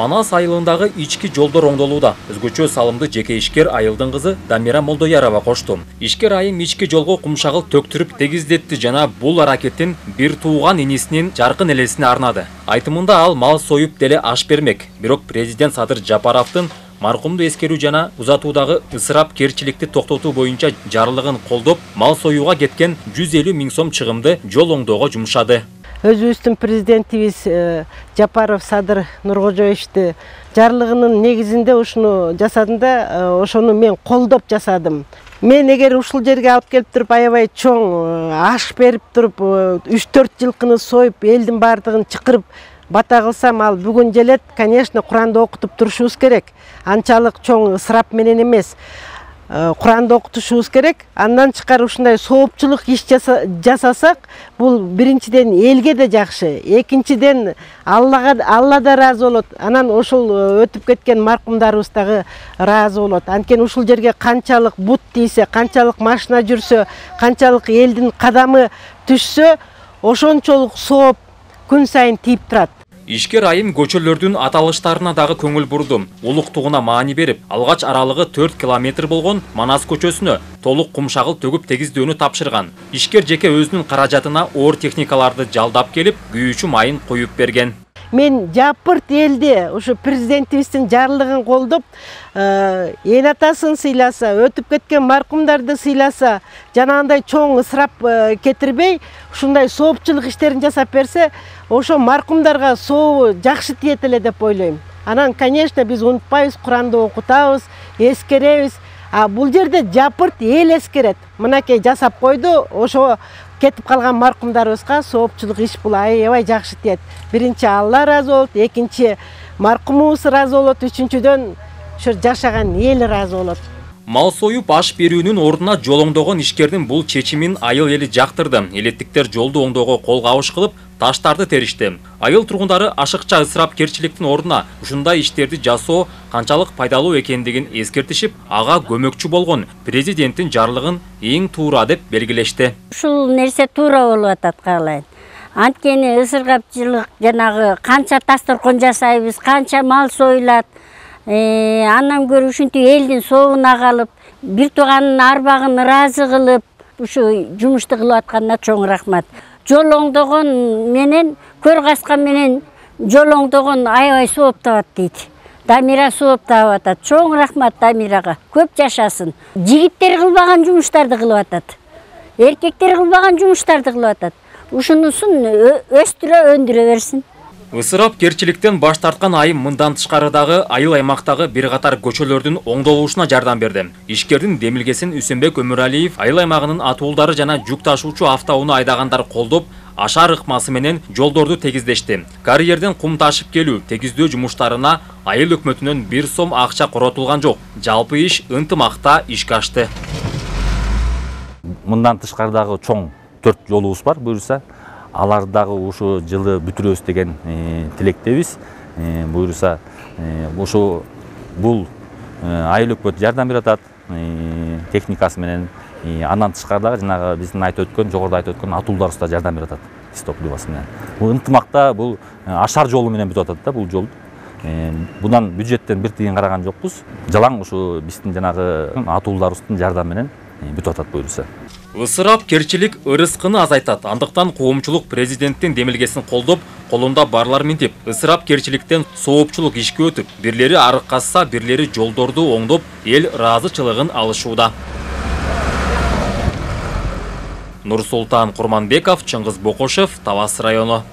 Манас айылындагы ички жолдор оңдолууда. Өзгөчө салымды жеке ишкер айылдын кызы Дамира Молдоярова кошту. Ишкер айым ички жолго кумшагыл төктүрүп тегиздетти жана бул аракеттин бир тууган инисинин жаркын элесине арнады. Айтымында ал мал союп деле аш бермек. Бирок президент Садыр Жапаровдун маркумду эскерүү жана узатуудагы ысырапкерчиликти токтотуу боюнча жарлыгын колдоп, мал союуга кеткен 150 000 сом чыгымды жол оңдоого жумшады. Өзүбүздүн президентибиз Жапаров Садыр Нуркожоевичти жарлыгынын негизинде ушуну жасадында, ошону мен колдоп жасадым. Мен эгер ушул жерге алып келип туруп аябай чоң аш берип туруп 3-4 жылкыны союп, элдин баардыгын чакырып бата кылсам, ал бүгүн желет, конечно, Куранды окутуп турушубуз керек. Анчалык чоң ысырап менен эмес. Куранды окутушубуз керек. Андан чыккар ушундай соопчулук иш жасасак, бул биринчиден элге да жакшы, экинчиден Алла да ыраазы болот. Анан ошол өтүп кеткен маркумдарыбыз дагы ыраазы болот. Анткени ушул жерге канчалык бут тийсе, канчалык машина жүрсө, канчалык элдин кадамы түшсө, ошончолук сооп күн сайын тийип турат. Ишкер айым көчөлөрдүн аталыштарына дагы көңүл бурду. Улуктугуна маани берип, алгач аралыгы 4 километр болгон Манас көчөсүнө толук кумшагыл төгүп тегиздөөнү тапшырган. Ишкер жеке өзүнүн каражатына оор техникаларды жалдап келип, күйүүчү майын коюп берген. Мен жапырт элде ушу президентибиздин жарлыгын колдоп, эл атасын сыйласа, өтүп кеткен маркумдарды сыйласа, жанагындай чоң ысырап кетирбей, ушундай соопчулук иштерин жасап берсе, ошо маркумдарга сообу жакшы тиет эле деп ойлойм. Анан, конечно, биз унутпайбыз, Куранды окутабыз, эскеребиз. Бул жерде жапырт эл эскерет. Мынакей жасап койду, ошо кетип калган маркумдарыбызга соопчулук иш бул аябай жакшы тиет. Биринчи Алла ыраазы болот, экинчи маркумубуз ыраазы болот, үчүнчүдөн ошо жашаган эл ыраазы болот. Мал союп аш берүүнүн ордуна жол оңдогон ишкердин бул чечимин айыл эли жактырды. Элеттиктер жолду оңдоого кол кабыш кылып, таштарды теришти. Айыл тургундары ашыкча ысырапкерчиликтин ордуна ушундай иштерди жасоо канчалык пайдалуу экендигин эскертишип, ага көмөкчү болгон президенттин жарлыгын эң туура деп белгилешти. Ушул нерсе туура болуп атат каалайм. Анткени ысырапчылык жанагы канча дасторкон жасайбыз, канча мал союлат. Андан көрү ушинтип элдин соогуна калып, бир тууганын арбагын ыраазы кылып, ушу жумушту кылып атканына чоң рахмат. Жол оңдогон менен, көр каскан менен жол оңдогон аябай сооп табат дейт. Дамира сооп табып атат. Чоң рахмат Дамирага. Көп жашасын. Жигиттер кылбаган жумуштарды кылып атат. Эркектер кылбаган жумуштарды кылып атат. Ушунусун өстүрө өндүрө берсин. Ысырапкерчиликтен баш тарткан айым мындан тышкарыдагы айыл аймактагы бир катар көчөлөрдүн оңдолушуна жардам берди. Ишкердин демилгесин Үсөнбек Өмүралиев айыл аймагынын атуулдары жана жүк ташуучу автоунаа айдагандар колдоп, ашар ыкмасы менен жолдорду тегиздешти. Карьерден кум ташып келүү, тегиздөө жумуштарына айыл өкмөтүнөн 1 сом акча коротулган жок. Жалпы иш ынтымакта ишке ашты. Мындан тышкардагы чоң 4 жолубуз бар, буюрса. Алардагы ушу жылы бүтүрөбүз деген тилектебиз. Буюрса, ушу бул айыл өкмөт жардам берип атат техникасы менен. Андан тышкардагы жанагы биздин айтып өткөн, жогоруда айтып өткөн атуулдарыбыз да жардам берип атат. Стопливасы менен. Бул ынтымакта бул ашар жолу менен бүтүп атат да бул жол. Bundan бюджеттен бир тиын караган жокпуз. Жалаң ушу биздин жанагы атуулдарыбыздын жардамы менен бүтүп атат буюрса. Ысырапкерчилик ырыскыны азайтат. Андыктан коомчулук президенттин демилгесин колдоп, колунда барлар минтип, ысырапкерчиликтен соопчулук ишке өтүп, бирлери арык казса, бирлери жолдорду оңдоп, эл ыраазычылыгын алышууда. Нурсултан Курманбеков, Чыңгыз Бокошев, Талас району.